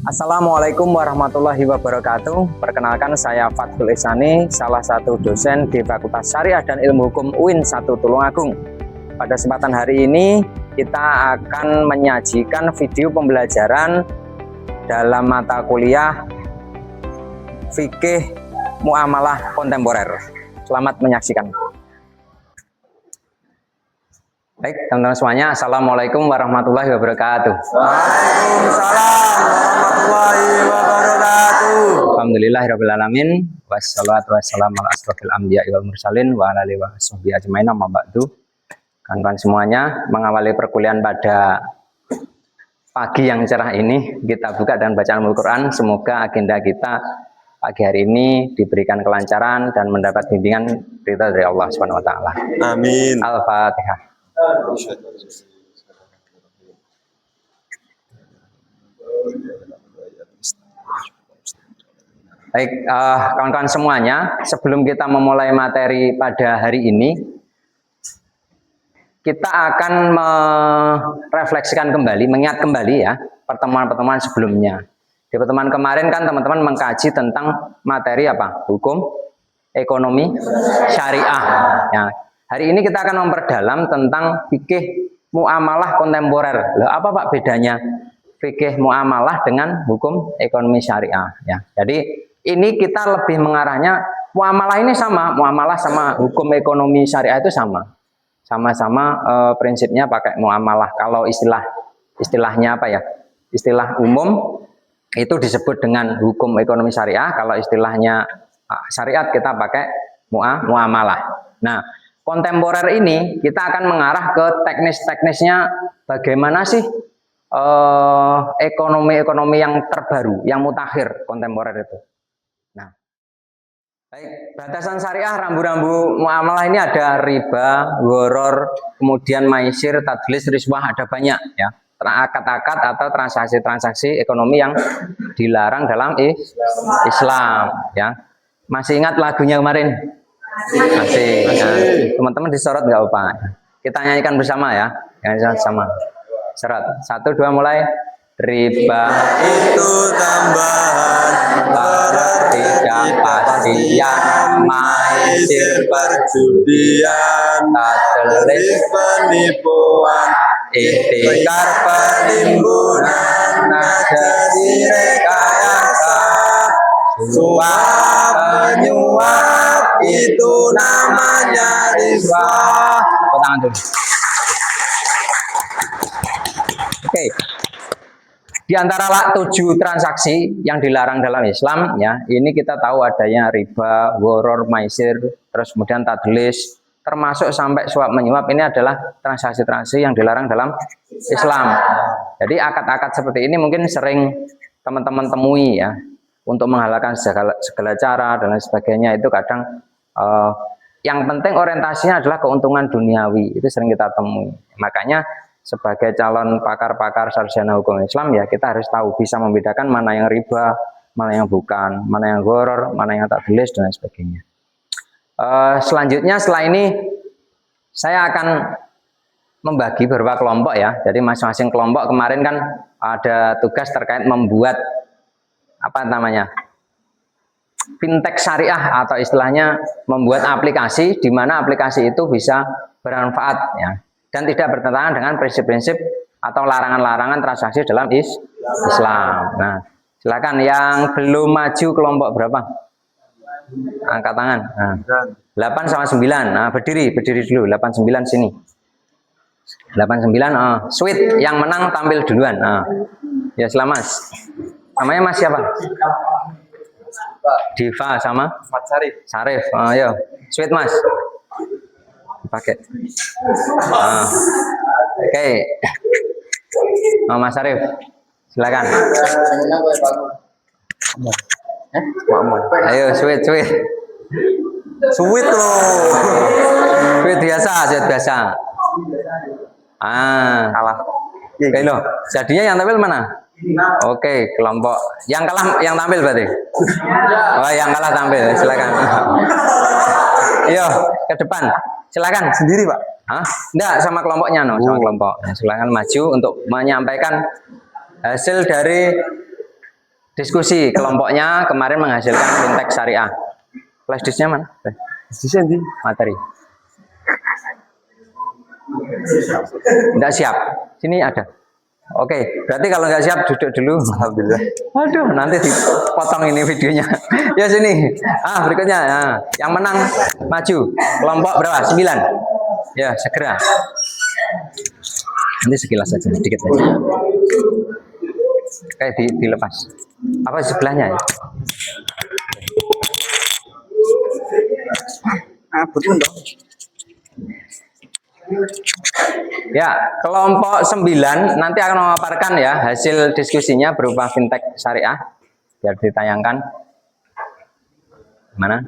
Assalamualaikum warahmatullahi wabarakatuh. Perkenalkan saya Fathul Ihsani, salah satu dosen di Fakultas Syariah dan Ilmu Hukum UIN 1 Tulungagung. Pada kesempatan hari ini kita akan menyajikan video pembelajaran dalam mata kuliah Fikih Muamalah Kontemporer. Selamat menyaksikan. Baik, teman-teman semuanya, Assalamualaikum warahmatullahi wabarakatuh. Waalaikumsalam warahmatullahi wabarakatuh. Alhamdulillahirabbil alamin, wassalatu wassalamu ala asrofil anbiya'i wal mursalin wa ala alihi wa sahbihi ajmain, amma ba'du. Kawan-kawan semuanya, mengawali perkuliahan pada pagi yang cerah ini, kita buka dengan bacaan Al-Quran. Semoga agenda kita pagi hari ini diberikan kelancaran dan mendapat bimbingan ridha dari Allah Subhanahu wa taala. Amin. Al-Fatihah. Baik, kawan-kawan semuanya, sebelum kita memulai materi pada hari ini, kita akan merefleksikan kembali, mengingat kembali ya pertemuan-pertemuan sebelumnya. Di pertemuan kemarin kan teman-teman mengkaji tentang materi apa? Hukum, ekonomi, syariah. Ya, hari ini kita akan memperdalam tentang fikih muamalah kontemporer. Loh, apa Pak bedanya fikih muamalah dengan hukum ekonomi syariah? Ya, jadi ini kita lebih mengarahnya muamalah ini sama, muamalah sama hukum ekonomi syariah itu sama. Sama-sama prinsipnya pakai muamalah. Kalau istilahnya apa ya? Istilah umum itu disebut dengan hukum ekonomi syariah. Kalau istilahnya syariat kita pakai muamalah. Nah, kontemporer ini kita akan mengarah ke teknis-teknisnya bagaimana sih ekonomi-ekonomi yang terbaru, yang mutakhir kontemporer itu. Nah, baik, batasan syariah rambu-rambu muamalah ini ada riba, gharar, kemudian maisir, tadlis, riswah, ada banyak ya. Akad-akad atau transaksi-transaksi ekonomi yang dilarang dalam Islam ya. Masih ingat lagunya kemarin? Masih. Teman-teman disorot nggak apa? Kita nyanyikan bersama ya. Nyanyikan bersama. Sorot. 1, 2 mulai. Riba Itu tambahan ketidakpastian, maisir, perjudian, tadlis, penipuan, ikhtikar, penimbunan, najasi, rekayasa, suap menyuap, itu namanya riswah. Tangan dulu. Oke. Di antara 7 transaksi yang dilarang dalam Islam ya, ini kita tahu adanya riba, gharar, maisir, terus kemudian tadlis, termasuk sampai suap menyuap. Ini adalah transaksi-transaksi yang dilarang dalam Islam. Jadi akad-akad seperti ini mungkin sering teman-teman temui ya, untuk menghalalkan segala cara dan lain sebagainya. Itu kadang yang penting orientasinya adalah keuntungan duniawi, itu sering kita temui. Makanya sebagai calon pakar-pakar sarjana hukum Islam ya, kita harus tahu, bisa membedakan mana yang riba, mana yang bukan, mana yang gharar, mana yang tadlis dan lain sebagainya. Selanjutnya setelah ini saya akan membagi beberapa kelompok ya. Jadi masing-masing kelompok kemarin kan ada tugas terkait membuat apa namanya, fintech syariah, atau istilahnya membuat aplikasi di mana aplikasi itu bisa bermanfaat ya, dan tidak bertentangan dengan prinsip-prinsip atau larangan-larangan transaksi dalam Islam. Nah, silakan yang belum maju kelompok berapa? Angkat tangan. Nah, 8 sama 9. Nah, berdiri dulu. 89 sini. 89. Sweet yang menang tampil duluan. Ya, selamat. Namanya Mas siapa? Diva sama Sarif. Ayo, Sweet Mas. Pakai. Oke. Mas Sarif, silakan. Ayo, Sweet. Sweet loh. Sweet biasa. Kalah. Oke loh. Jadinya yang tampil mana? Oke, kelompok yang kalah yang tampil berarti. Oh, yang kalah tampil, silakan. Ayo, ke depan. Silakan sendiri, Pak. Enggak, sama kelompoknya sama kelompok. Silakan maju untuk menyampaikan hasil dari Diskusi kelompoknya kemarin menghasilkan fintech syariah. Flash disknya mana? Bisa di Materi. Tidak siap. Sini ada. Oke, berarti kalau nggak siap duduk dulu. alhamdulillah. Aduh, nanti dipotong ini videonya. Ya sini. Berikutnya. Nah, yang menang maju. Kelompok berapa? 9. Ya, segera. Nanti sekilas saja, sedikit saja. Kayak dilepas. Apa sebelahnya ya? Betul dong. Ya, kelompok 9 nanti akan memaparkan ya hasil diskusinya berupa fintech syariah. Biar ditayangkan. Mana?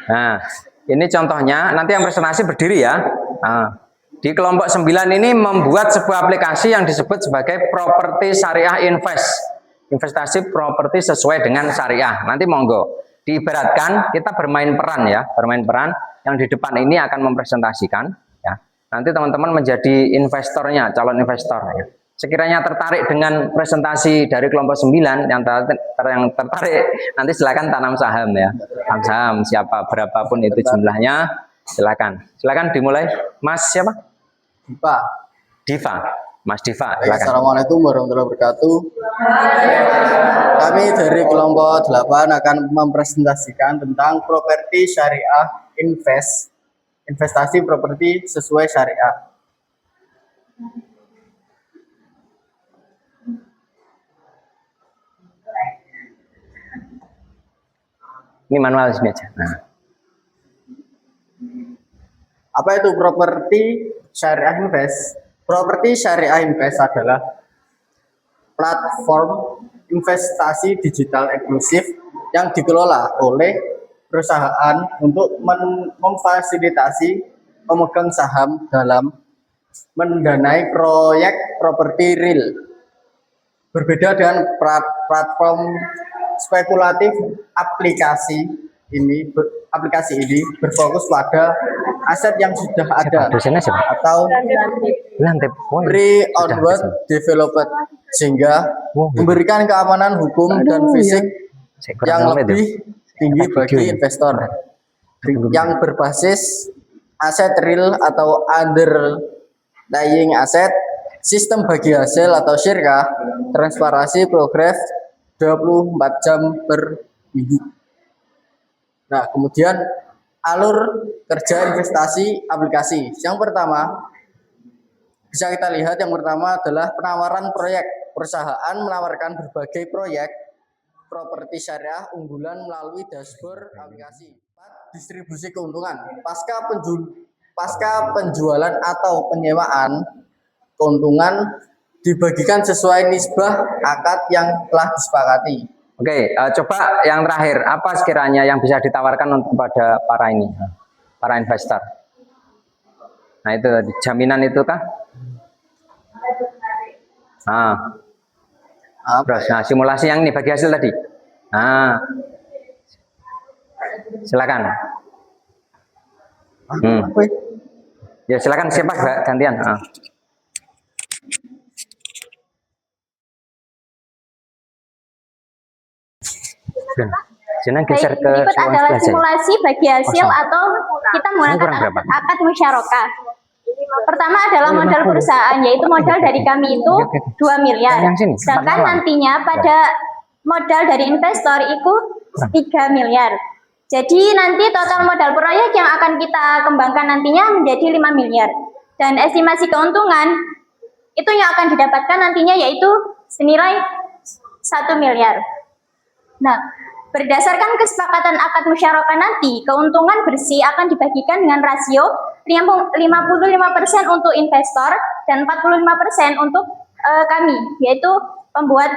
Nah, ini contohnya, nanti yang presentasi berdiri ya. Nah, di kelompok 9 ini membuat sebuah aplikasi yang disebut sebagai properti syariah investasi properti sesuai dengan syariah. Nanti monggo, diibaratkan kita bermain peran ya, bermain peran yang di depan ini akan mempresentasikan ya. Nanti teman-teman menjadi investornya, calon investor ya. Sekiranya tertarik dengan presentasi dari kelompok 9 yang tertarik, nanti silakan tanam saham ya. Tanam saham siapa berapapun itu jumlahnya, silakan dimulai. Mas siapa? Diva. Mas Diva, silakan. Assalamualaikum warahmatullahi wabarakatuh. Kami dari kelompok 8 akan mempresentasikan tentang properti syariah investasi properti sesuai syariah. Ini manual sini aja. Nah. Apa itu properti syariah invest? Properti syariah invest adalah platform investasi digital eksklusif yang dikelola oleh perusahaan untuk memfasilitasi pemegang saham dalam mendanai proyek properti real. Berbeda dengan platform spekulatif, aplikasi ini berfokus pada aset yang sudah ada atau pre-onward developed, sehingga memberikan keamanan hukum dan fisik yang lebih tinggi bagi investor yang berbasis aset real atau underlying aset, sistem bagi hasil atau syirkah, transparansi progres 24 jam per minggu. Nah, kemudian alur kerja investasi aplikasi. Yang pertama, bisa kita lihat yang pertama adalah penawaran proyek. Perusahaan menawarkan berbagai proyek properti syariah unggulan melalui dashboard aplikasi. Distribusi keuntungan. Pasca penjualan atau penyewaan, keuntungan dibagikan sesuai nisbah akad yang telah disepakati. Oke, coba yang terakhir, apa sekiranya yang bisa ditawarkan untuk kepada para investor? Nah itu tadi, jaminan itu kah? Terus, simulasi yang ini bagi hasil tadi. Silakan. Ya silakan, siapa gantian? Geser ke berikut adalah simulasi bagi hasil atau kita menggunakan akad musyarakah. Pertama adalah modal perusahaan, yaitu modal dari kami itu 2 miliar. Sedangkan nantinya pada modal dari investor itu 3 miliar. Jadi nanti total modal proyek yang akan kita kembangkan nantinya menjadi 5 miliar. Dan estimasi keuntungan itu yang akan didapatkan nantinya yaitu senilai 1 miliar. Nah, berdasarkan kesepakatan akad musyarakah nanti, keuntungan bersih akan dibagikan dengan rasio 55% untuk investor dan 45% untuk kami, yaitu pembuat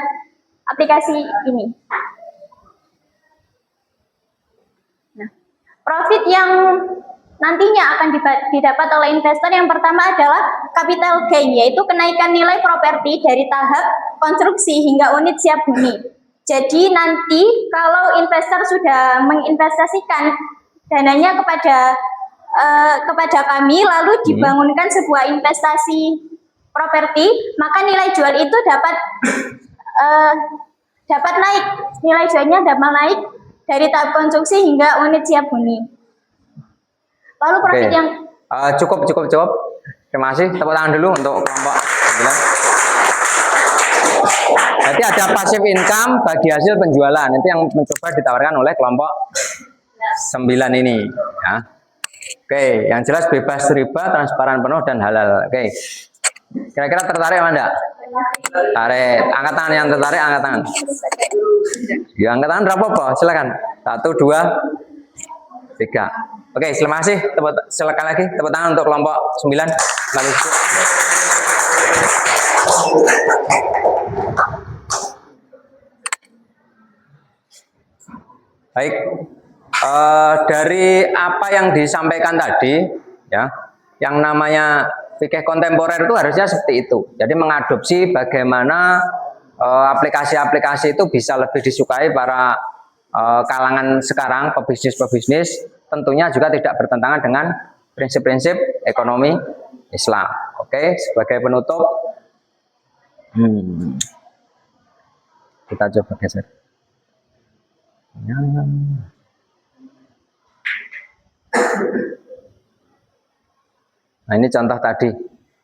aplikasi ini. Nah, profit yang nantinya akan didapat oleh investor. Yang pertama adalah capital gain, yaitu kenaikan nilai properti dari tahap konstruksi hingga unit siap huni. Jadi nanti kalau investor sudah menginvestasikan dananya kepada kami, lalu dibangunkan sebuah investasi properti, maka nilai jual itu dapat naik, nilai jualnya dapat naik dari tahap konstruksi hingga unit siap huni. Lalu profit yang cukup. Terima kasih. Tepuk tangan dulu untuk kelompok 9. Berarti ada passive income bagi hasil penjualan. Itu yang mencoba ditawarkan oleh kelompok 9 ini. Ya. Oke, yang jelas bebas riba, transparan penuh dan halal. Oke. Kira-kira tertarik apa enggak? Tarik. Angkat tangan yang tertarik, angkat tangan. Ya, angkat tangan berapa, Pak? Silakan. 1, 2, 3. Oke, terima kasih. Silakan lagi tepuk tangan untuk kelompok 9. Baik. Dari apa yang disampaikan tadi, ya, yang namanya fikih kontemporer itu harusnya seperti itu. Jadi mengadopsi bagaimana aplikasi-aplikasi itu bisa lebih disukai para kalangan sekarang, pebisnis, tentunya juga tidak bertentangan dengan prinsip-prinsip ekonomi Islam. Oke, sebagai penutup, kita coba geser. Nah, ini contoh tadi.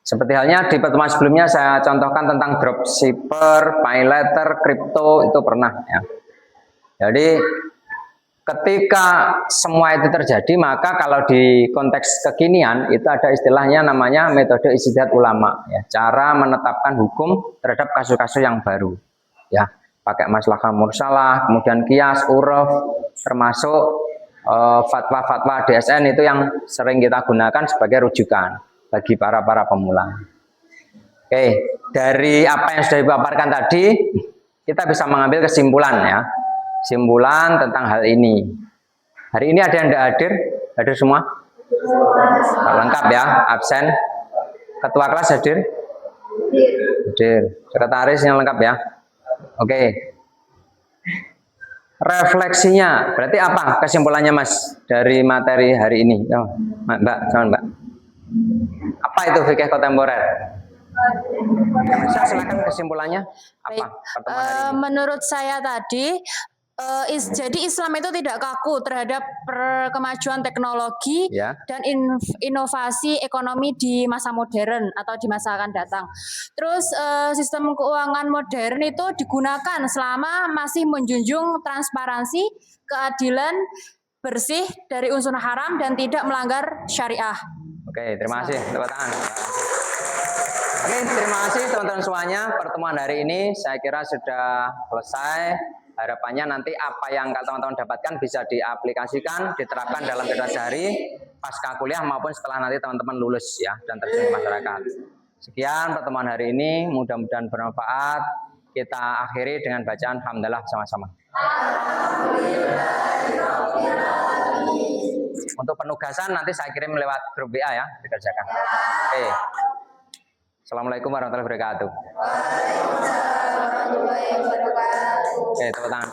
Seperti halnya di pertemuan sebelumnya saya contohkan tentang dropshipper, pay letter, kripto, itu pernah ya. Jadi ketika semua itu terjadi, maka kalau di konteks kekinian itu ada istilahnya namanya metode ijtihad ulama ya, cara menetapkan hukum terhadap kasus-kasus yang baru ya, pakai maslahah mursalah, kemudian qiyas, uruf, termasuk fatwa-fatwa DSN itu yang sering kita gunakan sebagai rujukan bagi para pemula. Oke, dari apa yang sudah dipaparkan tadi kita bisa mengambil kesimpulan ya. Kesimpulan tentang hal ini. Hari ini ada yang tidak hadir? Hadir semua? Lengkap ya, absen. Ketua kelas hadir? Hadir. Sekretaris yang lengkap ya. Oke. Refleksinya, berarti apa kesimpulannya Mas dari materi hari ini? Oh, Mbak, sama Mbak. Apa itu fikih kontemporer? Bisa silakan kesimpulannya apa? Menurut saya tadi, jadi Islam itu tidak kaku terhadap kemajuan teknologi dan inovasi ekonomi di masa modern atau di masa akan datang. Terus sistem keuangan modern itu digunakan selama masih menjunjung transparansi, keadilan, bersih dari unsur haram dan tidak melanggar syariah. Oke, terima kasih. Tepuk tangan. Oke, terima kasih teman-teman semuanya. Pertemuan hari ini saya kira sudah selesai. Harapannya nanti apa yang teman-teman dapatkan bisa diaplikasikan, diterapkan dalam kehidupan sehari pasca kuliah maupun setelah nanti teman-teman lulus ya dan terjun ke masyarakat. Sekian pertemuan hari ini, mudah-mudahan bermanfaat. Kita akhiri dengan bacaan alhamdulillah sama-sama. Untuk penugasan nanti saya kirim lewat grup WA ya, dikerjakan. Oke. Assalamualaikum warahmatullahi wabarakatuh. Oke, tepuk tangan.